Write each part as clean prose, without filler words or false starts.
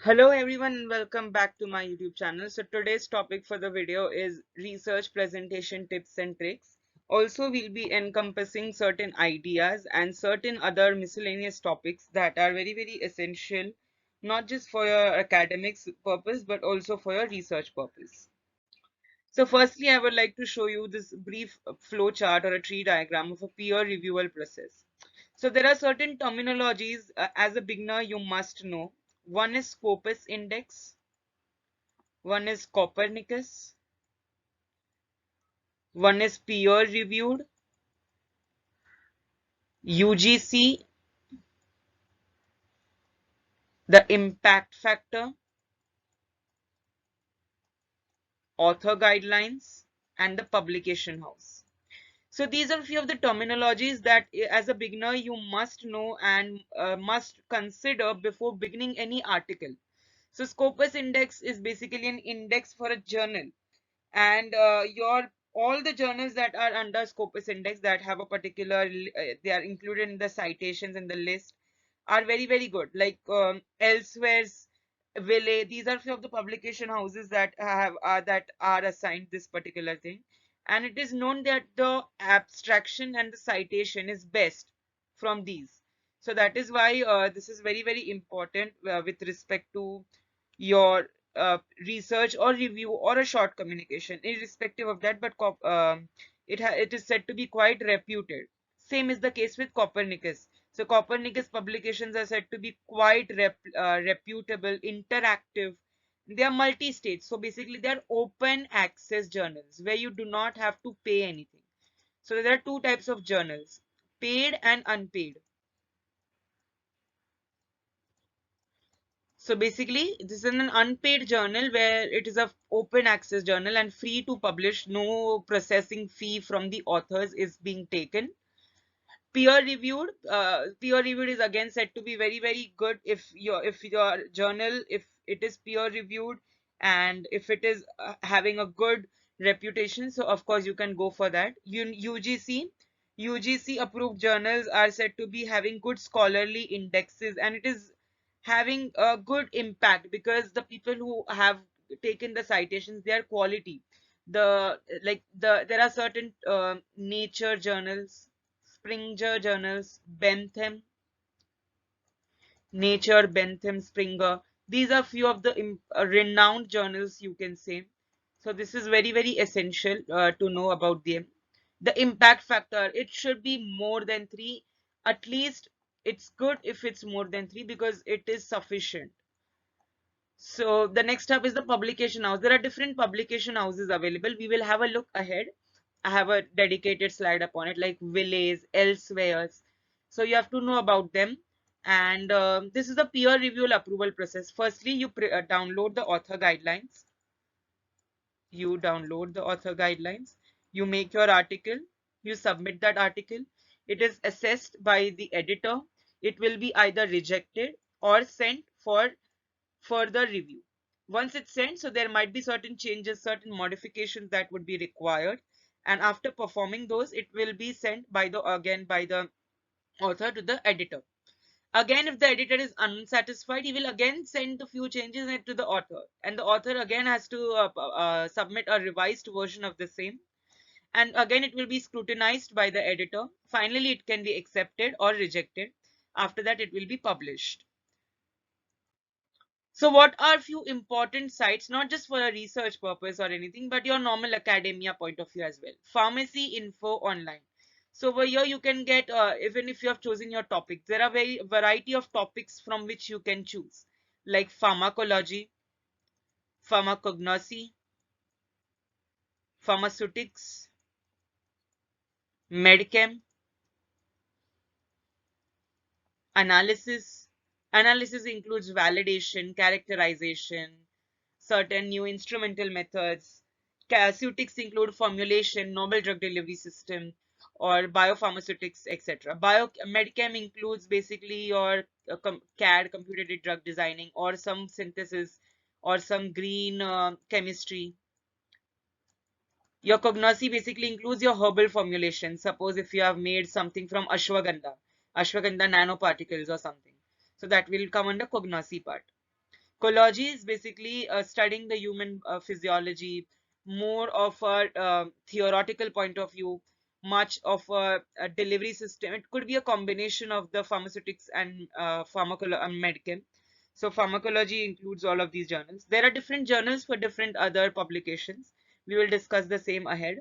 Hello everyone and welcome back to my YouTube channel. So today's topic for the video is research presentation tips and tricks. Also, we'll be encompassing certain ideas and certain other miscellaneous topics that are very essential, not just for your academics purpose, but also for your research purpose. So firstly, I would like to show you this brief flow chart or a tree diagram of a peer reviewer process. So there are certain terminologies as a beginner you must know. One is Scopus index, one is Copernicus, one is peer reviewed, UGC, the impact factor, author guidelines, and the publication house. So these are a few of the terminologies that as a beginner you must know and must consider before beginning any article. So Scopus index is basically an index for a journal, and your all the journals that are under Scopus index that have a particular they are included in the citations in the list are very good, like Elsewhere's, Ville. These are few of the publication houses that are assigned this particular thing, and it is known that the abstraction and the citation is best from these. So that is why this is very important with respect to your research or review or a short communication, irrespective of that. But it is said to be quite reputed. Same is the case with Copernicus. So Copernicus publications are said to be quite reputable, interactive. They are multi-stage. So basically, they are open access journals where you do not have to pay anything. So there are two types of journals: paid and unpaid. So basically, this is an unpaid journal where it is a open access journal and free to publish. No processing fee from the authors is being taken. Peer reviewed is again said to be very good if your journal, if it is peer reviewed and if it is having a good reputation. So of course you can go for that. UGC approved journals are said to be having good scholarly indexes, and it is having a good impact because the people who have taken the citations, they are quality. There are certain nature journals, Springer journals, Bentham, Nature, Bentham, Springer. These are few of the renowned journals, you can say. So this is very essential to know about them. The impact factor, it should be more than 3. At least it's good if it's more than 3 because it is sufficient. So the next step is the publication house. There are different publication houses available. We will have a look ahead. I have a dedicated slide upon it, like Villay's, Elsewhere's. So you have to know about them. And this is the peer review approval process. Firstly, you download the author guidelines. You make your article. You submit that article. It is assessed by the editor. It will be either rejected or sent for further review. Once it's sent, so there might be certain changes, certain modifications that would be required, and after performing those, it will be sent by the author to the editor. Again, if the editor is unsatisfied, he will again send the few changes to the author, and the author again has to submit a revised version of the same, and again it will be scrutinized by the editor. Finally, it can be accepted or rejected. After that, it will be published. So what are few important sites, not just for a research purpose or anything, but your normal academia point of view as well? Pharmacy info online. So over here you can get, even if you have chosen your topic, there are very variety of topics from which you can choose, like pharmacology, pharmacognosy, pharmaceutics, medchem, analysis. Analysis includes validation, characterization, certain new instrumental methods. Casuitics include formulation, novel drug delivery system, or biopharmaceutics, etc. Medchem includes basically your CAD, computer aided drug designing, or some synthesis, or some green chemistry. Your cognosy basically includes your herbal formulation. Suppose if you have made something from ashwagandha nanoparticles or something. So that will come under cognosy part. Ecology is basically studying the human physiology, more of a theoretical point of view, much of a delivery system. It could be a combination of the pharmaceutics and medical. So pharmacology includes all of these journals. There are different journals for different other publications. We will discuss the same ahead.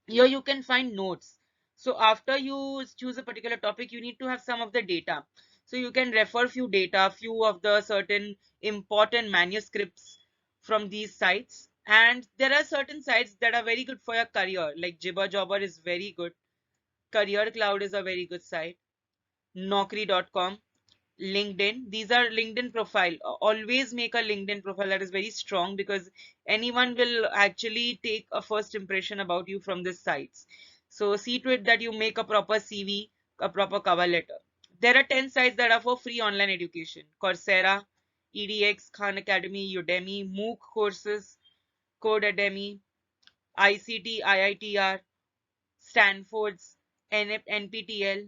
Here you can find notes. So after you choose a particular topic, you need to have some of the data. So you can refer few data, few of the certain important manuscripts from these sites. And there are certain sites that are very good for your career, like Jibber Jobber is very good. Career Cloud is a very good site. Naukri.com, LinkedIn. These are LinkedIn profile. Always make a LinkedIn profile that is very strong, because anyone will actually take a first impression about you from these sites. So see to it that you make a proper CV, a proper cover letter. There are 10 sites that are for free online education: Coursera, EDX, Khan Academy, Udemy, MOOC courses, Codecademy, ICT, IITR, Stanford's, NPTEL,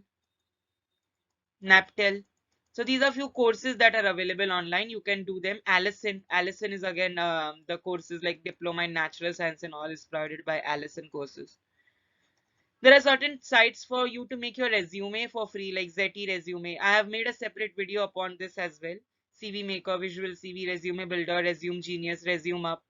NAPTEL. So these are few courses that are available online. You can do them. Allison is again the courses like diploma in natural science and all is provided by Allison courses. There are certain sites for you to make your resume for free, like Zeti Resume. I have made a separate video upon this as well. CV Maker, Visual CV, Resume Builder, Resume Genius, Resume Up.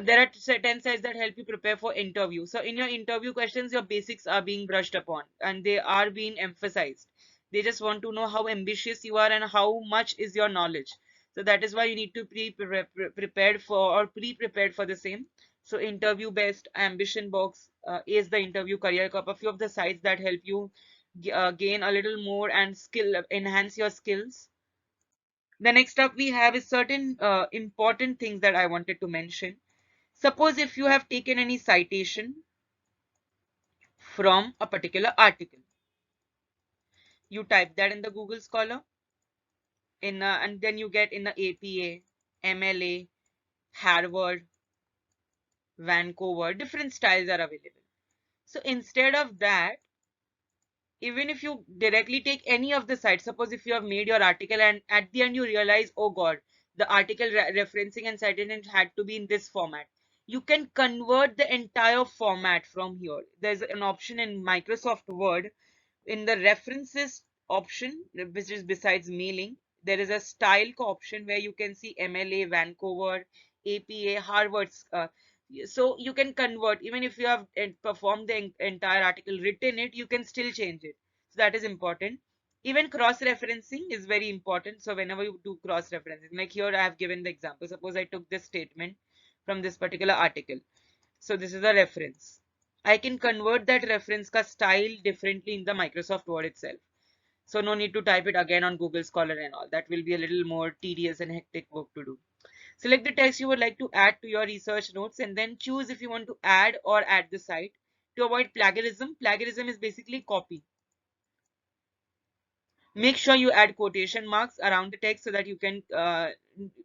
There are 10 sites that help you prepare for interview. So in your interview questions, your basics are being brushed upon and they are being emphasized. They just want to know how ambitious you are and how much is your knowledge. So that is why you need to be prepared for, or pre-prepared for the same. So interview best, ambition box, is the interview career cup, a few of the sites that help you gain a little more and enhance your skills. The next up we have is certain important things that I wanted to mention. Suppose if you have taken any citation from a particular article, you type that in the Google Scholar, and then you get in the APA, MLA, Harvard, Vancouver, different styles are available. So instead of that, even if you directly take any of the sites, suppose if you have made your article and at the end you realize, oh God, the article referencing and citation had to be in this format, you can convert the entire format from here. There's an option in Microsoft Word in the references option, which is besides mailing. There is a style option where you can see MLA, Vancouver, APA, Harvard's. So you can convert, even if you have performed the entire article, written it, you can still change it. So that is important. Even cross-referencing is very important. So whenever you do cross-referencing, like here I have given the example. Suppose I took this statement from this particular article. So this is a reference. I can convert that reference ka style differently in the Microsoft Word itself. So no need to type it again on Google Scholar and all. That will be a little more tedious and hectic work to do. Select the text you would like to add to your research notes and then choose if you want to add or add the site. To avoid plagiarism, plagiarism is basically copy. Make sure you add quotation marks around the text so that you can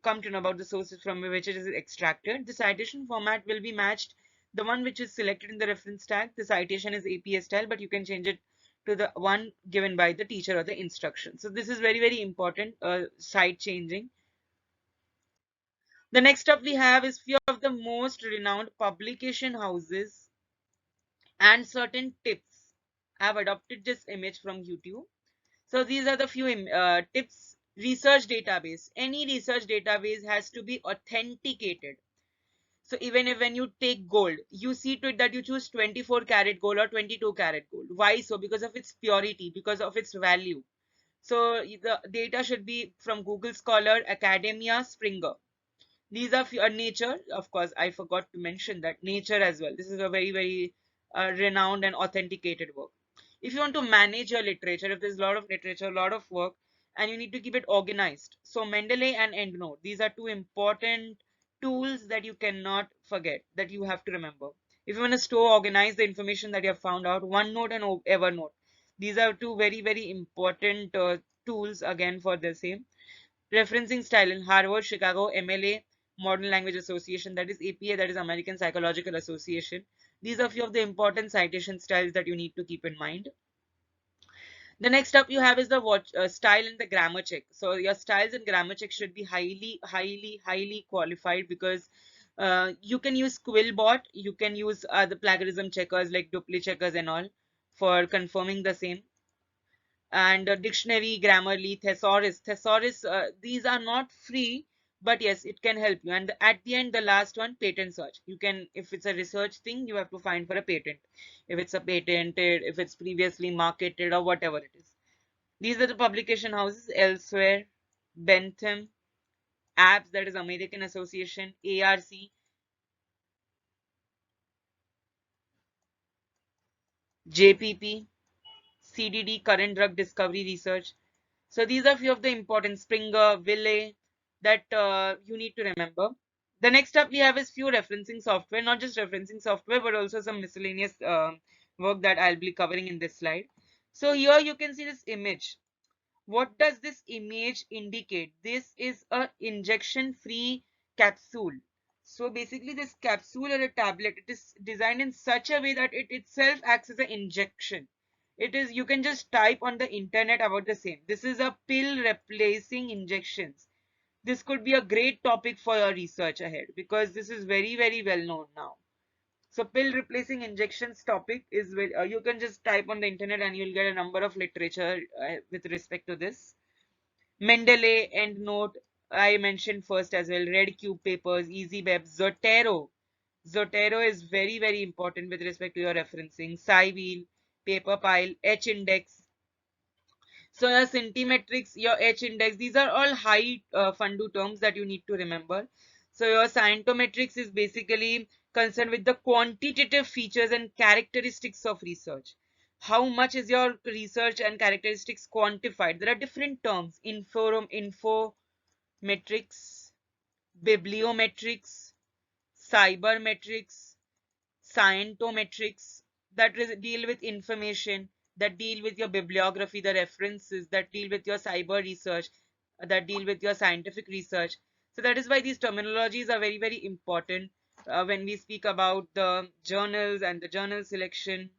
come to know about the sources from which it is extracted. The citation format will be matched the one which is selected in the reference tag. The citation is APA style, but you can change it to the one given by the teacher or the instruction. So this is very, very important, site changing. The next up we have is few of the most renowned publication houses and certain tips. I have adopted this image from YouTube. So these are the few tips. Research database. Any research database has to be authenticated. So even if when you take gold, you see to it that you choose 24 karat gold or 22 karat gold. Why so? Because of its purity, because of its value. So the data should be from Google Scholar, Academia, Springer. These are Nature, of course. I forgot to mention that Nature as well. This is a very, very renowned and authenticated work. If you want to manage your literature, if there's a lot of literature, a lot of work, and you need to keep it organized, so Mendeley and EndNote, these are two important tools that you cannot forget, that you have to remember. If you want to store, organize the information that you have found out, OneNote and Evernote, these are two very, very important tools again for the same. Referencing style in Harvard, Chicago, MLA, Modern Language Association, that is APA, that is American Psychological Association. These are few of the important citation styles that you need to keep in mind. The next up you have is the watch style and the grammar check. So your styles and grammar check should be highly qualified, because you can use Quillbot, you can use the plagiarism checkers like dupli checkers and all for confirming the same. And dictionary, Grammarly, thesaurus, these are not free, but yes, it can help you. And at the end, the last one, patent search. You can, if it's a research thing, you have to find for a patent, if it's a patented, if it's previously marketed or whatever it is. These are the publication houses: Elsewhere, Bentham, ABS, that is American Association, ARC, JPP, CDD, Current Drug Discovery Research. So these are few of the important, Springer, Ville, that you need to remember. The next up we have is few referencing software, not just referencing software, but also some miscellaneous work that I'll be covering in this slide. So here you can see this image. What does this image indicate? This is a injection free capsule. So basically this capsule or a tablet, it is designed in such a way that it itself acts as an injection. It is, you can just type on the internet about the same. This is a pill replacing injections. This could be a great topic for your research ahead, because this is very well known now. So pill replacing injections topic is you can just type on the internet and you'll get a number of literature with respect to this. Mendeley, EndNote, I mentioned first as well. Red Cube papers, EasyWeb, Zotero. Zotero is very important with respect to your referencing. SciWheel, Paperpile, H-Index. So your Scintimetrics, your H-Index, these are all high fundu terms that you need to remember. So your Scientometrics is basically concerned with the quantitative features and characteristics of research. How much is your research and characteristics quantified? There are different terms: infometrics, bibliometrics, cybermetrics, scientometrics, that deal with information, that deal with your bibliography, the references, that deal with your cyber research, that deal with your scientific research. So that is why these terminologies are very important when we speak about the journals and the journal selection.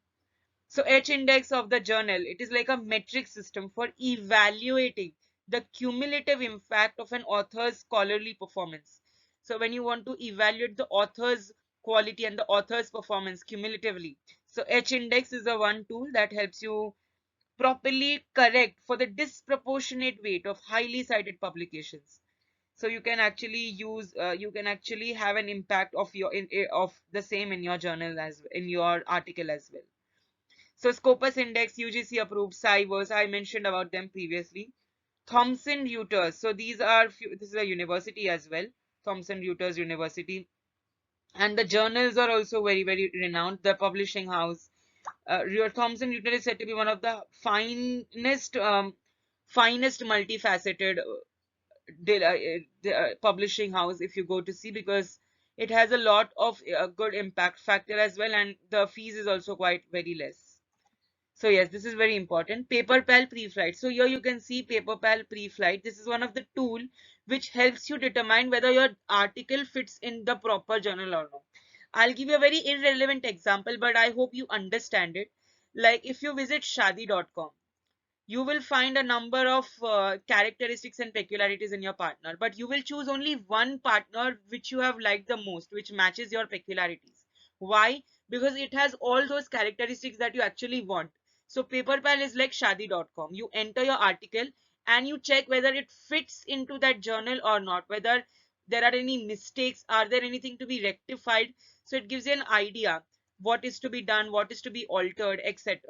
So H-index of the journal, it is like a metric system for evaluating the cumulative impact of an author's scholarly performance. So when you want to evaluate the author's quality and the author's performance cumulatively, so H-index is the one tool that helps you properly correct for the disproportionate weight of highly cited publications. So you can actually use, you can actually have an impact of your of the same in your journal as in your article as well. So Scopus Index, UGC approved, Cybers, I mentioned about them previously. Thomson Reuters. So these are this is a university as well. Thomson Reuters University. And the journals are also very renowned. The publishing house. Thomson Reuters is said to be one of the finest multifaceted publishing house if you go to see, because it has a lot of good impact factor as well, and the fees is also quite very less. So yes, this is very important. PaperPal pre-flight. So here you can see PaperPal pre-flight. This is one of the tool which helps you determine whether your article fits in the proper journal or not. I'll give you a very irrelevant example, but I hope you understand it. Like if you visit shadi.com, you will find a number of characteristics and peculiarities in your partner, but you will choose only one partner which you have liked the most, which matches your peculiarities. Why? Because it has all those characteristics that you actually want. So PaperPal is like shadi.com. You enter your article and you check whether it fits into that journal or not, whether there are any mistakes, are there anything to be rectified. So it gives you an idea what is to be done, what is to be altered, etc.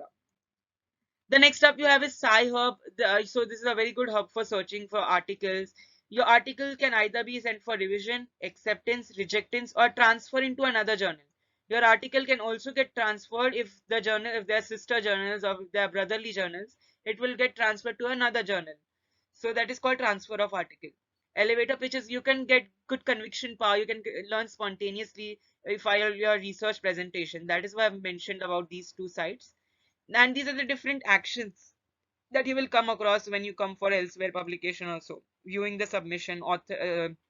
The next up you have is Sci-Hub. So this is a very good hub for searching for articles. Your article can either be sent for revision, acceptance, rejectance, or transfer into another journal. Your article can also get transferred if the journal, if they're sister journals or if they're brotherly journals, it will get transferred to another journal. So that is called transfer of article. Elevator pitches, you can get good conviction power. You can learn spontaneously file your research presentation. That is why I've mentioned about these two sites. And these are the different actions that you will come across when you come for elsewhere publication also. Viewing the submission,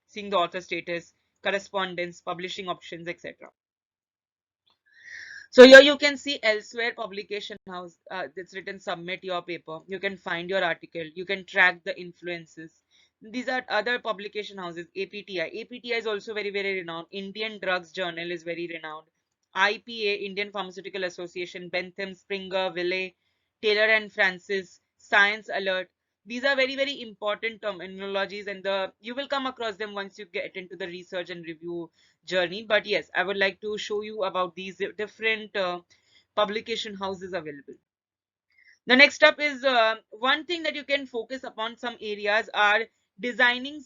seeing the author status, correspondence, publishing options, etc. So here you can see elsewhere publication house. It's written submit your paper. You can find your article. You can track the influences. These are other publication houses. APTI. APTI is also very, very renowned. Indian Drugs Journal is very renowned. IPA, Indian Pharmaceutical Association, Bentham, Springer, Ville, Taylor and Francis, Science Alert. These are very, very important terminologies, and you will come across them once you get into the research and review journey. But yes, I would like to show you about these different publication houses available. The next up is one thing that you can focus upon. Some areas are designing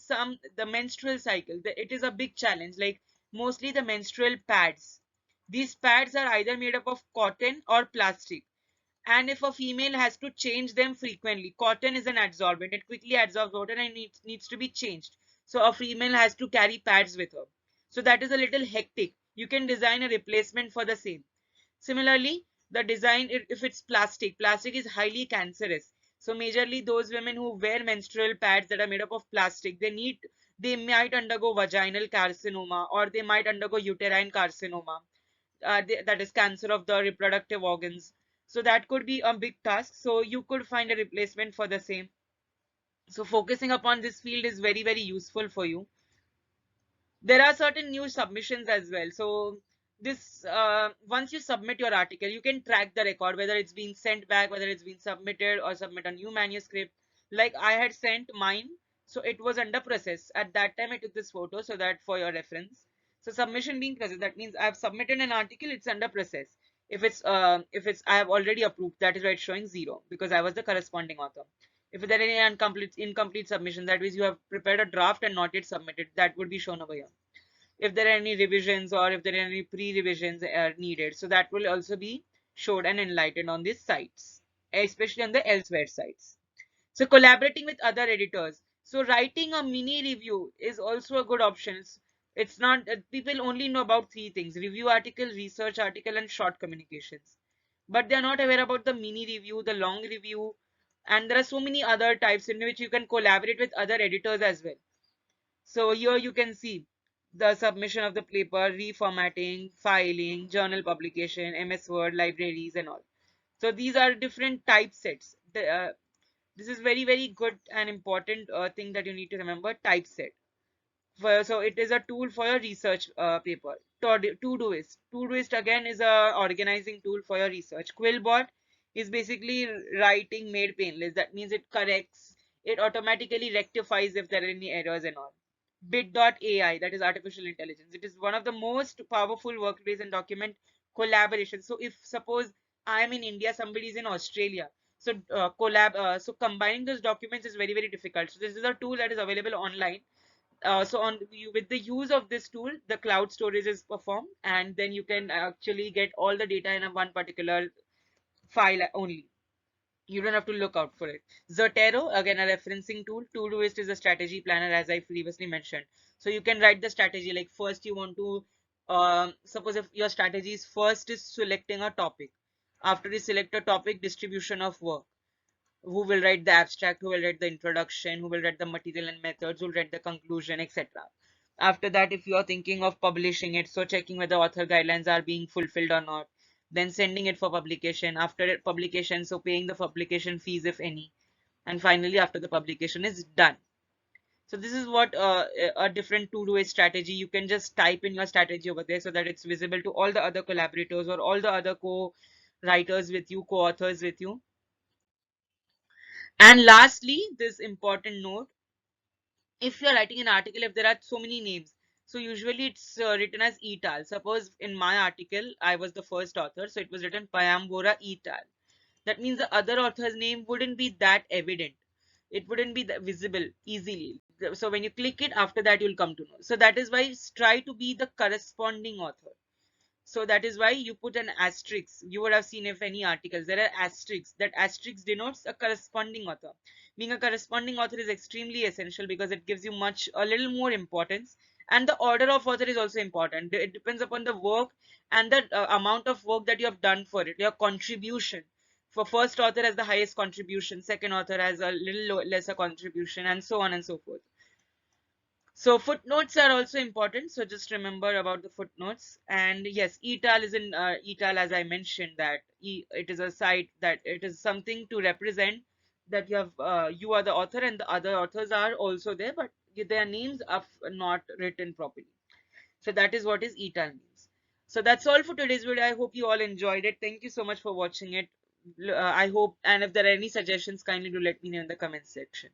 the menstrual cycle. It is a big challenge, like mostly the menstrual pads. These pads are either made up of cotton or plastic, and if a female has to change them frequently, cotton is an adsorbent, it quickly absorbs water and needs to be changed. So a female has to carry pads with her. So that is a little hectic. You can design a replacement for the same. Similarly, the design, if it's plastic is highly cancerous. So majorly those women who wear menstrual pads that are made up of plastic, they might undergo vaginal carcinoma, or they might undergo uterine carcinoma. That is cancer of the reproductive organs. So that could be a big task. So you could find a replacement for the same. So focusing upon this field is very, very useful for you. There are certain new submissions as well. So this once you submit your article, you can track the record, whether it's been sent back, whether it's been submitted, or submit a new manuscript. Like I had sent mine, so it was under process at that time. I took this photo so that for your reference. So submission being process, that means I have submitted an article, it's under process. If it's I have already approved, that is why it's showing 0, because I was the corresponding author. If there are any incomplete submission, that means you have prepared a draft and not yet submitted, that would be shown over here. If there are any revisions, or if there are any pre-revisions needed, so that will also be showed and enlightened on these sites, especially on the elsewhere sites. So collaborating with other editors. So writing a mini review is also a good option. It's not people only know about 3 things: review article, research article, and short communications. But they're not aware about the mini review, the long review, and there are so many other types in which you can collaborate with other editors as well. So here you can see the submission of the paper, reformatting, filing, journal publication, MS Word, libraries, and all. So these are different typesets. This is very, very good and important thing that you need to remember: typeset. So it is a tool for your research paper. Todoist. Todoist again is a organizing tool for your research. Quillbot is basically writing made painless. That means it corrects, it automatically rectifies if there are any errors and all. Bit.ai, that is artificial intelligence. It is one of the most powerful workplace and document collaboration. So if suppose I am in India, somebody is in Australia, so so combining those documents is very, very difficult. So this is a tool that is available online. With the use of this tool, the cloud storage is performed, and then you can actually get all the data in a one particular file only. You don't have to look out for it. Zotero, again a referencing tool. Todoist is a strategy planner, as I previously mentioned. So you can write the strategy, like first you want to, suppose if your strategy is first is selecting a topic. After you select a topic, distribution of work. Who will write the abstract, who will write the introduction, who will write the material and methods, who will write the conclusion, etc. After that, if you are thinking of publishing it, so checking whether author guidelines are being fulfilled or not, then sending it for publication. After publication, so paying the publication fees if any, and finally after the publication is done. So this is what a different Todoist strategy. You can just type in your strategy over there so that it's visible to all the other collaborators or all the other co-writers with you, co-authors with you. And lastly, this important note: if you're writing an article, if there are so many names, so usually it's written as et al. Suppose in my article, I was the first author, so it was written Payambora et al. That means the other author's name wouldn't be that evident. It wouldn't be that visible easily. So when you click it, after that you'll come to know. So that is why try to be the corresponding author. So that is why you put an asterisk. You would have seen if any articles, there are asterisks. That asterisk denotes a corresponding author. Being a corresponding author is extremely essential because it gives you a little more importance. And the order of author is also important. It depends upon the work and the amount of work that you have done for it, your contribution. For first author has the highest contribution, second author has a little lesser contribution, and so on and so forth. So footnotes are also important. So just remember about the footnotes. And yes, etal is in etal, as I mentioned, that it is a site, that it is something to represent that you are the author and the other authors are also there, but their names are not written properly. So that is what is etal means. So that's all for today's video. I hope you all enjoyed it. Thank you so much for watching it. I hope, and if there are any suggestions, kindly do let me know in the comment section.